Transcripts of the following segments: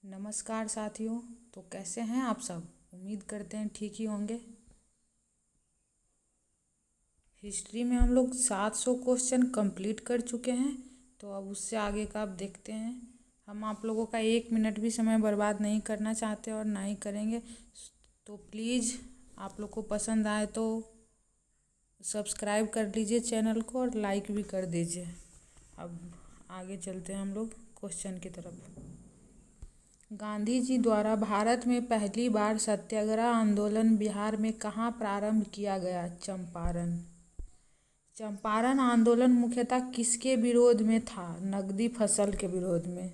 नमस्कार साथियों। तो कैसे हैं आप सब? उम्मीद करते हैं ठीक ही होंगे। हिस्ट्री में हम लोग 700 क्वेश्चन कंप्लीट कर चुके हैं। तो अब उससे आगे का अब देखते हैं। हम आप लोगों का 1 मिनट भी समय बर्बाद नहीं करना चाहते और ना ही करेंगे। तो प्लीज़ आप लोग को पसंद आए तो सब्सक्राइब कर लीजिए चैनल को और लाइक भी कर दीजिए। अब आगे चलते हैं हम लोग क्वेश्चन की तरफ। गांधी जी द्वारा भारत में पहली बार सत्याग्रह आंदोलन बिहार में कहाँ प्रारंभ किया गया? चंपारण। चंपारण आंदोलन मुख्यतः किसके विरोध में था? नकदी फसल के विरोध में।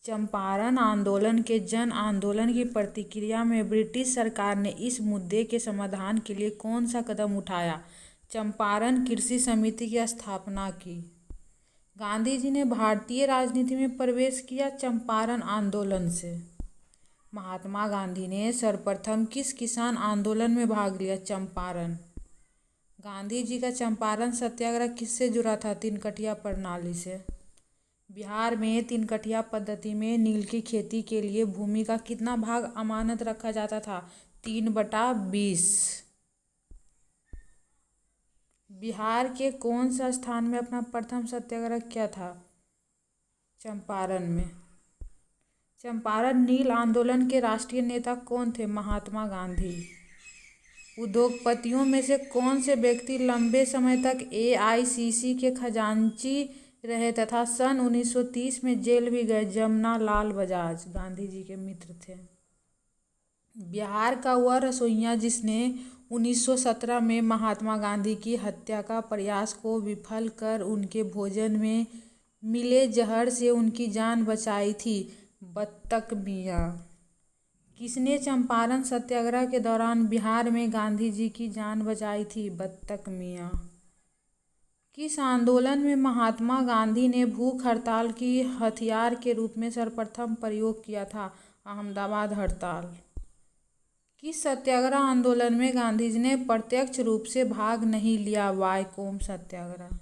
चंपारण आंदोलन के जन आंदोलन की प्रतिक्रिया में ब्रिटिश सरकार ने इस मुद्दे के समाधान के लिए कौन सा कदम उठाया? चंपारण कृषि समिति की स्थापना की। गांधी जी ने भारतीय राजनीति में प्रवेश किया चंपारण आंदोलन से। महात्मा गांधी ने सर्वप्रथम किस किसान आंदोलन में भाग लिया? चंपारण। गांधी जी का चंपारण सत्याग्रह किससे जुड़ा था? तीनकठिया प्रणाली से। बिहार में तीनकठिया पद्धति में नील की खेती के लिए भूमि का कितना भाग अमानत रखा जाता था? 3/20। बिहार के कौन सा स्थान में अपना प्रथम सत्याग्रह किया था? चंपारण में। चंपारण नील आंदोलन के राष्ट्रीय नेता कौन थे? महात्मा गांधी। उद्योगपतियों में से कौन से व्यक्ति लंबे समय तक एआईसीसी के खजांची रहे तथा सन 1930 में जेल भी गए? जमना लाल बजाज गांधी जी के मित्र थे। बिहार का वह रसोइया जिसने 1917 में महात्मा गांधी की हत्या का प्रयास को विफल कर उनके भोजन में मिले जहर से उनकी जान बचाई थी? बत्तक मियाँ। किसने चंपारण सत्याग्रह के दौरान बिहार में गांधी जी की जान बचाई थी? बत्तक मियाँ। किस आंदोलन में महात्मा गांधी ने भूख हड़ताल की हथियार के रूप में सर्वप्रथम प्रयोग किया था? अहमदाबाद हड़ताल। किस सत्याग्रह आंदोलन में गांधी जी ने प्रत्यक्ष रूप से भाग नहीं लिया? वाइकोम सत्याग्रह।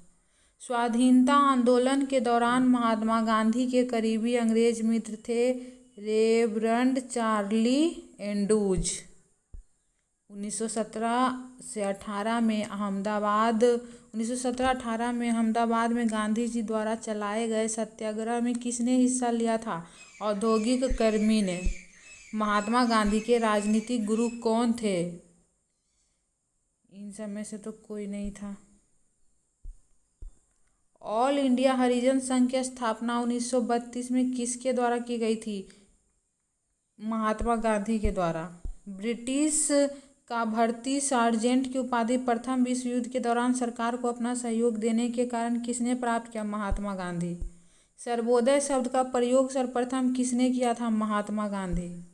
स्वाधीनता आंदोलन के दौरान महात्मा गांधी के करीबी अंग्रेज मित्र थे रेवरंड चार्ली एंड्रूज। 1917-18 में अहमदाबाद में गांधी जी द्वारा चलाए गए सत्याग्रह में किसने हिस्सा लिया था? औद्योगिक कर्मी ने। महात्मा गांधी के राजनीतिक गुरु कौन थे? इन सब में से तो कोई नहीं था। ऑल इंडिया हरिजन संघ की स्थापना 1932 में किसके द्वारा की गई थी? महात्मा गांधी के द्वारा। ब्रिटिश का भर्ती सार्जेंट की उपाधि प्रथम विश्व युद्ध के दौरान सरकार को अपना सहयोग देने के कारण किसने प्राप्त किया? महात्मा गांधी। सर्वोदय शब्द का प्रयोग सर्वप्रथम किसने किया था? महात्मा गांधी।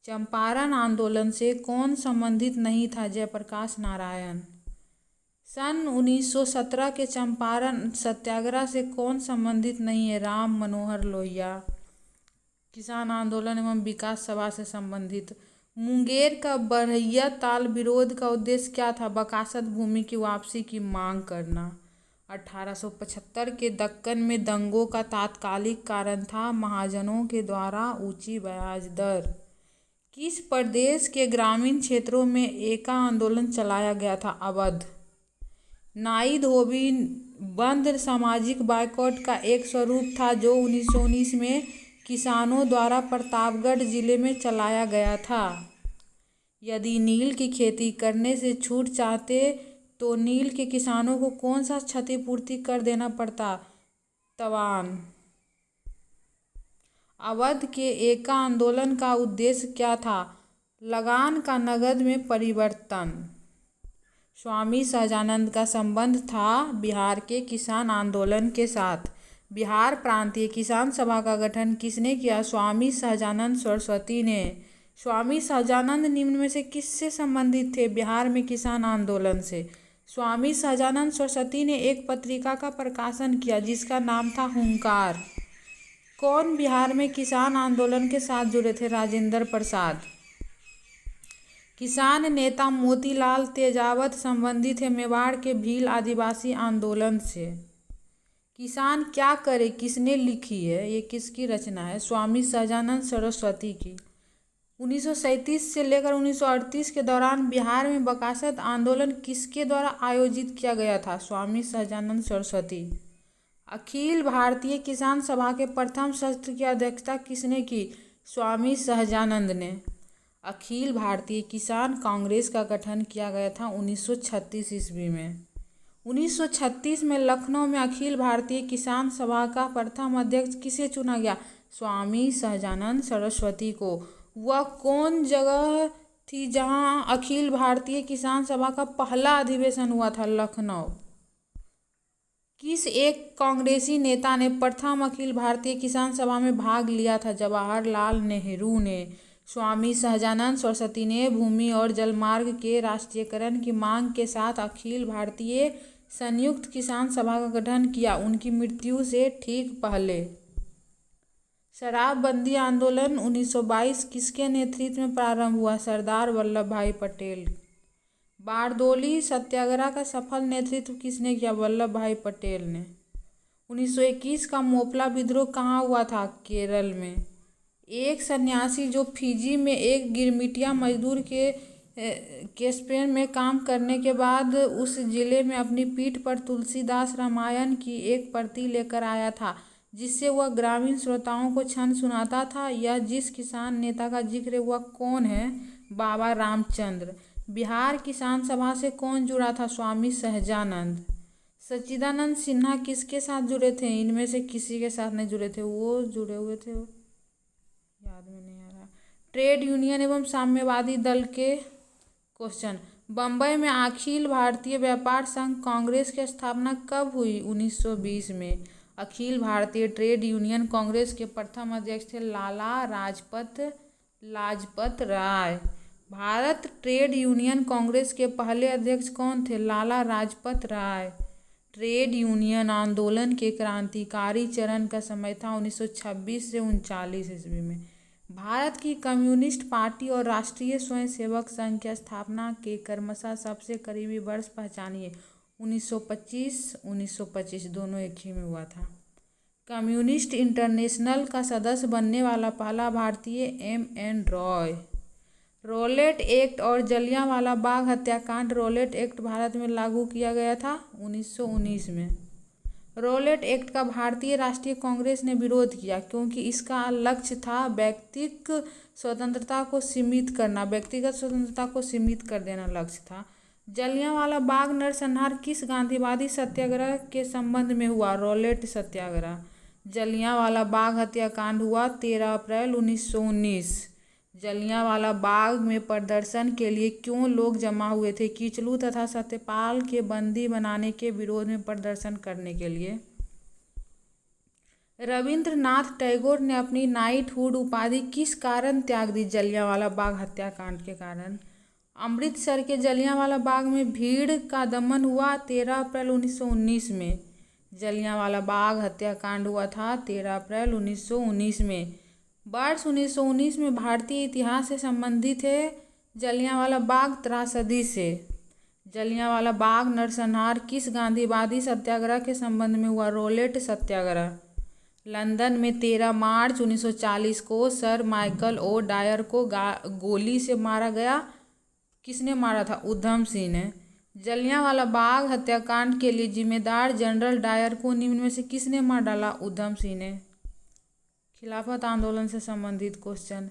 चंपारण आंदोलन से कौन संबंधित नहीं था? जयप्रकाश नारायण। सन 1917 के चंपारण सत्याग्रह से कौन संबंधित नहीं है? राम मनोहर लोहिया। किसान आंदोलन एवं विकास सभा से संबंधित। मुंगेर का बरहिया ताल विरोध का उद्देश्य क्या था? बकासत भूमि की वापसी की मांग करना। 1875 के दक्कन में दंगों का तात्कालिक कारण था महाजनों के द्वारा ऊंची ब्याज दर। किस प्रदेश के ग्रामीण क्षेत्रों में एका आंदोलन चलाया गया था? अवध। नाई धोबी बंद सामाजिक बायकॉट का एक स्वरूप था जो 1919 में किसानों द्वारा प्रतापगढ़ जिले में चलाया गया था। यदि नील की खेती करने से छूट चाहते तो नील के किसानों को कौन सा क्षतिपूर्ति कर देना पड़ता? तवान। अवध के एका आंदोलन का उद्देश्य क्या था? लगान का नगद में परिवर्तन। स्वामी सहजानंद का संबंध था बिहार के किसान आंदोलन के साथ। बिहार प्रांतीय किसान सभा का गठन किसने किया? स्वामी सहजानंद सरस्वती ने। स्वामी सहजानंद निम्न में से किससे संबंधित थे? बिहार में किसान आंदोलन से। स्वामी सहजानंद सरस्वती ने एक पत्रिका का प्रकाशन किया जिसका नाम था हुंकार। कौन बिहार में किसान आंदोलन के साथ जुड़े थे? राजेंद्र प्रसाद। किसान नेता मोतीलाल तेजावत संबंधित है मेवाड़ के भील आदिवासी आंदोलन से। किसान क्या करे किसने लिखी है, ये किसकी रचना है? स्वामी सहजानंद सरस्वती की। 1937 से लेकर 1938 के दौरान बिहार में बकासत आंदोलन किसके द्वारा आयोजित किया गया था? स्वामी सहजानंद सरस्वती। अखिल भारतीय किसान सभा के प्रथम सत्र की अध्यक्षता किसने की? स्वामी सहजानंद ने। अखिल भारतीय किसान कांग्रेस का गठन किया गया था 1936 ईस्वी में। 1936 में लखनऊ में अखिल भारतीय किसान सभा का प्रथम अध्यक्ष किसे चुना गया? स्वामी सहजानंद सरस्वती को। वह कौन जगह थी जहां अखिल भारतीय किसान सभा का पहला अधिवेशन हुआ था? लखनऊ। किस एक कांग्रेसी नेता ने प्रथम अखिल भारतीय किसान सभा में भाग लिया था? जवाहरलाल नेहरू ने। स्वामी सहजानंद सरस्वती ने भूमि और जलमार्ग के राष्ट्रीयकरण की मांग के साथ अखिल भारतीय संयुक्त किसान सभा का गठन किया, उनकी मृत्यु से ठीक पहले। शराबबंदी आंदोलन 1922 किसके नेतृत्व में प्रारंभ हुआ? सरदार वल्लभ भाई पटेल। बारदोली सत्याग्रह का सफल नेतृत्व किसने किया? वल्लभ भाई पटेल ने। 1921 का मोपला विद्रोह कहाँ हुआ था? केरल में। एक सन्यासी जो फिजी में एक गिरमिटिया मजदूर के स्पेन में काम करने के बाद उस जिले में अपनी पीठ पर तुलसीदास रामायण की एक प्रति लेकर आया था, जिससे वह ग्रामीण श्रोताओं को छंद सुनाता था। यह जिस किसान नेता का जिक्र है वह कौन है? बाबा रामचंद्र। बिहार किसान सभा से कौन जुड़ा था? स्वामी सहजानंद। सच्चिदानंद सिन्हा किसके साथ जुड़े थे? इनमें से किसी के साथ नहीं जुड़े थे, वो जुड़े हुए थे, याद में नहीं आ रहा। ट्रेड यूनियन एवं साम्यवादी दल के क्वेश्चन। बम्बई में अखिल भारतीय व्यापार संघ कांग्रेस की स्थापना कब हुई? 1920 में। अखिल भारतीय ट्रेड यूनियन कांग्रेस के प्रथम अध्यक्ष थे लाला लाजपत राय। भारत ट्रेड यूनियन कांग्रेस के पहले अध्यक्ष कौन थे? लाला लाजपत राय। ट्रेड यूनियन आंदोलन के क्रांतिकारी चरण का समय था 1926 से 1939 ईस्वी में। भारत की कम्युनिस्ट पार्टी और राष्ट्रीय स्वयंसेवक संघ की स्थापना के क्रमशः सबसे करीबी वर्ष पहचानिए। 1925 दोनों एक ही में हुआ था। कम्युनिस्ट इंटरनेशनल का सदस्य बनने वाला पहला भारतीय M.N. रॉय। रॉलेट एक्ट और जलियांवाला बाग हत्याकांड। रॉलेट एक्ट भारत में लागू किया गया था 1919 में। रॉलेट एक्ट का भारतीय राष्ट्रीय कांग्रेस ने विरोध किया क्योंकि इसका लक्ष्य था व्यक्तिगत स्वतंत्रता को सीमित कर देना लक्ष्य था। जलियांवाला बाग नरसंहार किस गांधीवादी सत्याग्रह के संबंध में हुआ? रॉलेट सत्याग्रह। जलियांवाला बाग हत्याकांड हुआ 13 अप्रैल 1919। जलियांवाला बाग में प्रदर्शन के लिए क्यों लोग जमा हुए थे? किचलू तथा सत्यपाल के बंदी बनाने के विरोध में प्रदर्शन करने के लिए। रविंद्रनाथ टैगोर ने अपनी नाइटहुड उपाधि किस कारण त्याग दी? जलियांवाला बाग हत्याकांड के कारण। अमृतसर के जलियांवाला बाग में भीड़ का दमन हुआ 13 अप्रैल 1919 में। जलियांवाला बाग हत्याकांड हुआ था 13 अप्रैल 1919 में। वर्ष 1919 में भारतीय इतिहास से संबंधित है जलियांवाला बाग त्रासदी से। जलियांवाला बाग नरसंहार किस गांधीवादी सत्याग्रह के संबंध में हुआ? रॉलेट सत्याग्रह। लंदन में 13 मार्च 1940 को सर माइकल ओ डायर को गोली से मारा गया। किसने मारा था? उधम सिंह ने। जलियांवाला बाग हत्याकांड के लिए जिम्मेदार जनरल डायर को निम्न में से किसने मार डाला? उधम सिंह ने। खिलाफत आंदोलन से संबंधित क्वेश्चन।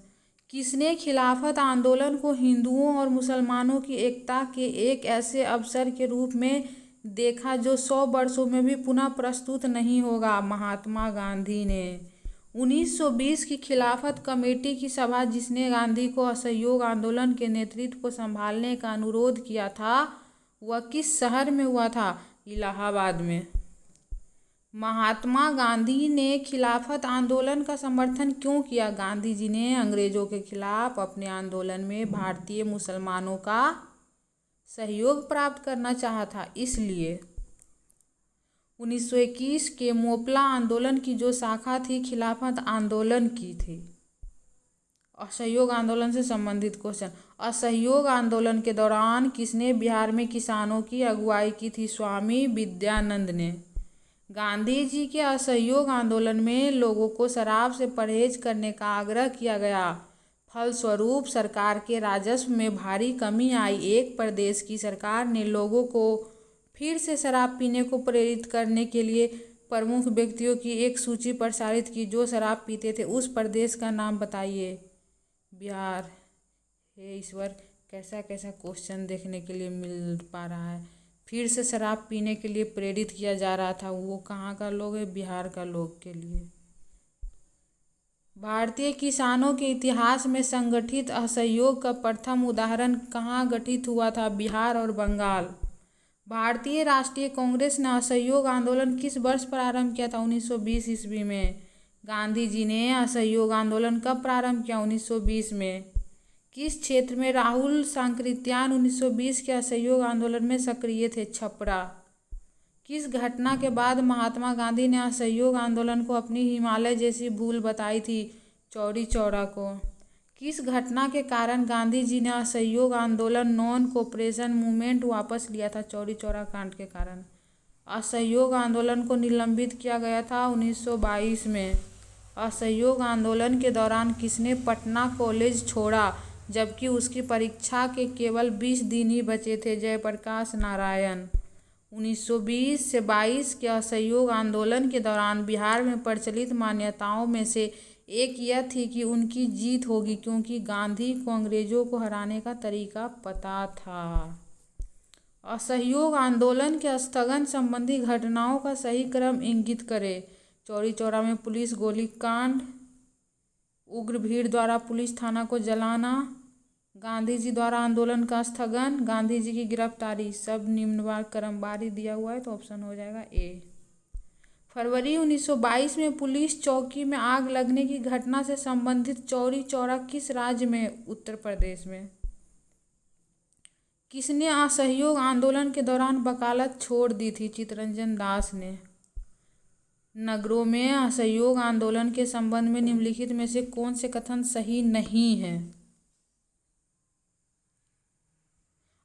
किसने खिलाफत आंदोलन को हिंदुओं और मुसलमानों की एकता के एक ऐसे अवसर के रूप में देखा जो 100 वर्षों में भी पुनः प्रस्तुत नहीं होगा? महात्मा गांधी ने। 1920 की खिलाफत कमेटी की सभा जिसने गांधी को असहयोग आंदोलन के नेतृत्व को संभालने का अनुरोध किया था वह किस शहर में हुआ था? इलाहाबाद में। महात्मा गांधी ने खिलाफत आंदोलन का समर्थन क्यों किया? गांधी जी ने अंग्रेजों के खिलाफ अपने आंदोलन में भारतीय मुसलमानों का सहयोग प्राप्त करना चाहा था, इसलिए। 1921 के मोपला आंदोलन की जो शाखा थी खिलाफत आंदोलन की थी। असहयोग आंदोलन से संबंधित क्वेश्चन। असहयोग आंदोलन के दौरान किसने बिहार में किसानों की अगुवाई की थी? स्वामी विद्यानंद ने। गांधी जी के असहयोग आंदोलन में लोगों को शराब से परहेज करने का आग्रह किया गया। फलस्वरूप सरकार के राजस्व में भारी कमी आई। एक प्रदेश की सरकार ने लोगों को फिर से शराब पीने को प्रेरित करने के लिए प्रमुख व्यक्तियों की एक सूची प्रसारित की जो शराब पीते थे। उस प्रदेश का नाम बताइए। बिहार। हे ईश्वर, कैसा कैसा क्वेश्चन देखने के लिए मिल पा रहा है। फिर से शराब पीने के लिए प्रेरित किया जा रहा था, वो कहाँ का लोग है? बिहार का लोग के लिए। भारतीय किसानों के इतिहास में संगठित असहयोग का प्रथम उदाहरण कहाँ गठित हुआ था? बिहार और बंगाल। भारतीय राष्ट्रीय कांग्रेस ने असहयोग आंदोलन किस वर्ष प्रारंभ किया था? 1920 ईस्वी में। गांधी जी ने असहयोग आंदोलन कब प्रारंभ किया? 1920 में। किस क्षेत्र में राहुल सांकृत्यायन 1920 के असहयोग आंदोलन में सक्रिय थे? छपरा। किस घटना के बाद महात्मा गांधी ने असहयोग आंदोलन को अपनी हिमालय जैसी भूल बताई थी? चौरी चौरा को। किस घटना के कारण गांधी जी ने असहयोग आंदोलन नॉन कोऑपरेशन मूवमेंट वापस लिया था? चौरी चौरा कांड के कारण। असहयोग आंदोलन को निलंबित किया गया था 1922 में। असहयोग आंदोलन के दौरान किसने पटना कॉलेज छोड़ा जबकि उसकी परीक्षा के केवल 20 दिन ही बचे थे? जयप्रकाश नारायण। 1920 से 22 के असहयोग आंदोलन के दौरान बिहार में प्रचलित मान्यताओं में से एक यह थी कि उनकी जीत होगी क्योंकि गांधी को अंग्रेजों को हराने का तरीका पता था। असहयोग आंदोलन के स्थगन संबंधी घटनाओं का सही क्रम इंगित करें। चौरी चौरा में पुलिस गोलीकांड, उग्र भीड़ द्वारा पुलिस थाना को जलाना, गांधी जी द्वारा आंदोलन का स्थगन, गांधी जी की गिरफ्तारी। सब निम्नवार क्रमवारी दिया हुआ है तो ऑप्शन हो जाएगा ए। फरवरी 1922 में पुलिस चौकी में आग लगने की घटना से संबंधित चौरी चौरा किस राज्य में? उत्तर प्रदेश में। किसने असहयोग आंदोलन के दौरान वकालत छोड़ दी थी? चित्तरंजन दास ने। नगरों में असहयोग आंदोलन के संबंध में निम्नलिखित में से कौन से कथन सही नहीं है?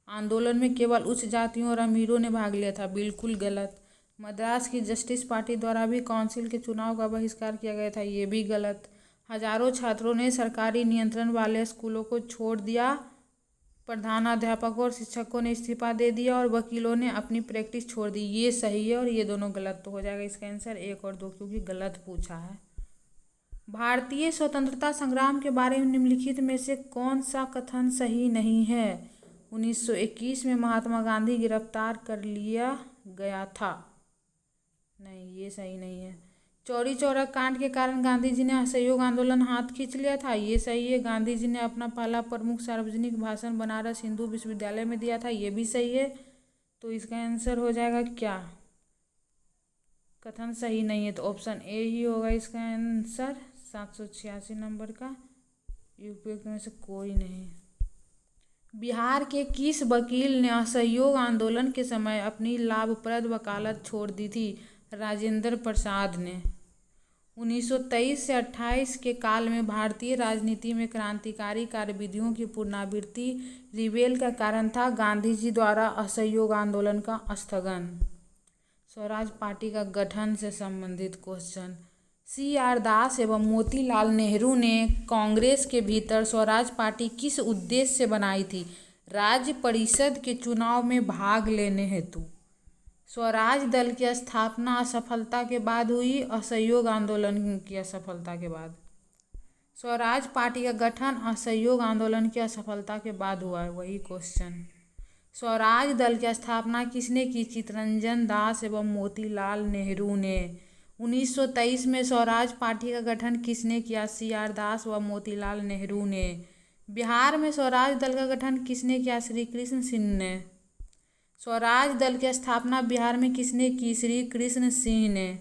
आंदोलन में केवल उच्च जातियों और अमीरों ने भाग लिया था, बिल्कुल गलत। मद्रास की जस्टिस पार्टी द्वारा भी काउंसिल के चुनाव का बहिष्कार किया गया था, ये भी गलत। हजारों छात्रों ने सरकारी नियंत्रण वाले स्कूलों को छोड़ दिया, प्रधानाध्यापकों और शिक्षकों ने इस्तीफा दे दिया और वकीलों ने अपनी प्रैक्टिस छोड़ दी, ये सही है और ये दोनों गलत। तो हो जाएगा इसका आंसर 1 और 2 क्योंकि गलत पूछा है। भारतीय स्वतंत्रता संग्राम के बारे में निम्नलिखित में से कौन सा कथन सही नहीं है? 1921 में महात्मा गांधी गिरफ्तार कर लिया गया था, नहीं ये सही नहीं है। चौरी चौरा कांड के कारण गांधी जी ने असहयोग आंदोलन हाथ खींच लिया था, ये सही है। गांधी जी ने अपना पहला प्रमुख सार्वजनिक भाषण बनारस हिंदू विश्वविद्यालय में दिया था, ये भी सही है। तो इसका आंसर हो जाएगा क्या? कथन सही नहीं है तो ऑप्शन ए ही होगा इसका आंसर। 786 नंबर का उपयुक्त में से कोई नहीं। बिहार के किस वकील ने असहयोग आंदोलन के समय अपनी लाभप्रद वकालत छोड़ दी थी? राजेंद्र प्रसाद ने। 1923 से 28 के काल में भारतीय राजनीति में क्रांतिकारी कार्यविधियों की पुनरावृत्ति रिबेल का कारण था। गांधी जी द्वारा असहयोग आंदोलन का स्थगन। स्वराज पार्टी का गठन से संबंधित क्वेश्चन। CR दास एवं मोतीलाल नेहरू ने कांग्रेस के भीतर स्वराज पार्टी किस उद्देश्य से बनाई थी? राज्य परिषद के चुनाव में भाग लेने हेतु। स्वराज दल की स्थापना असफलता के बाद हुई, असहयोग आंदोलन की असफलता के बाद। स्वराज पार्टी का गठन असहयोग आंदोलन की असफलता के बाद हुआ है, वही क्वेश्चन। स्वराज दल की स्थापना किसने की? चित्तरंजन दास एवं मोतीलाल नेहरू ने। 1923 में स्वराज पार्टी का गठन किसने किया? CR दास व मोतीलाल नेहरू ने। बिहार में स्वराज दल का गठन किसने किया? श्री कृष्ण सिंह ने। स्वराज दल की स्थापना बिहार में किसने की? श्री कृष्ण सिंह ने।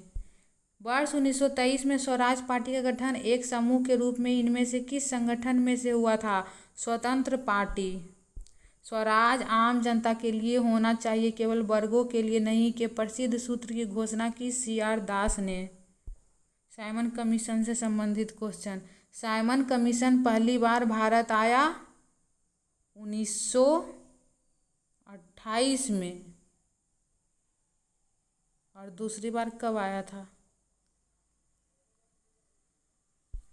वर्ष 1923 में स्वराज पार्टी का गठन एक समूह के रूप में इनमें से किस संगठन में से हुआ था? स्वतंत्र पार्टी। स्वराज आम जनता के लिए होना चाहिए, केवल वर्गों के लिए नहीं के प्रसिद्ध सूत्र की घोषणा की CR दास ने। साइमन कमीशन से संबंधित क्वेश्चन। साइमन कमीशन पहली बार भारत आया 1928 में। और दूसरी बार कब आया था?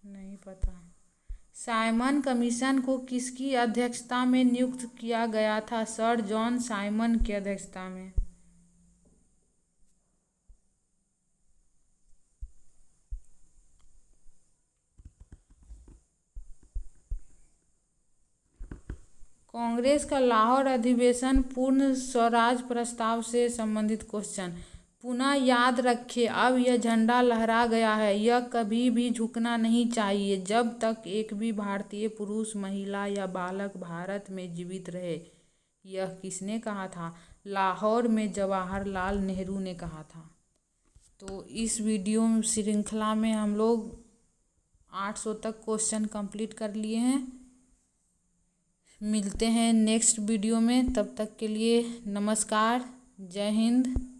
नहीं पता। साइमन कमीशन को किसकी अध्यक्षता में नियुक्त किया गया था? सर जॉन साइमन की अध्यक्षता में। कांग्रेस का लाहौर अधिवेशन पूर्ण स्वराज प्रस्ताव से संबंधित क्वेश्चन। पुनः याद रखें, अब यह झंडा लहरा गया है, यह कभी भी झुकना नहीं चाहिए जब तक एक भी भारतीय पुरुष, महिला या बालक भारत में जीवित रहे। यह किसने कहा था? लाहौर में जवाहरलाल नेहरू ने कहा था। तो इस वीडियो श्रृंखला में हम लोग 800 तक क्वेश्चन कंप्लीट कर लिए हैं। मिलते हैं नेक्स्ट वीडियो में, तब तक के लिए नमस्कार, जय हिंद।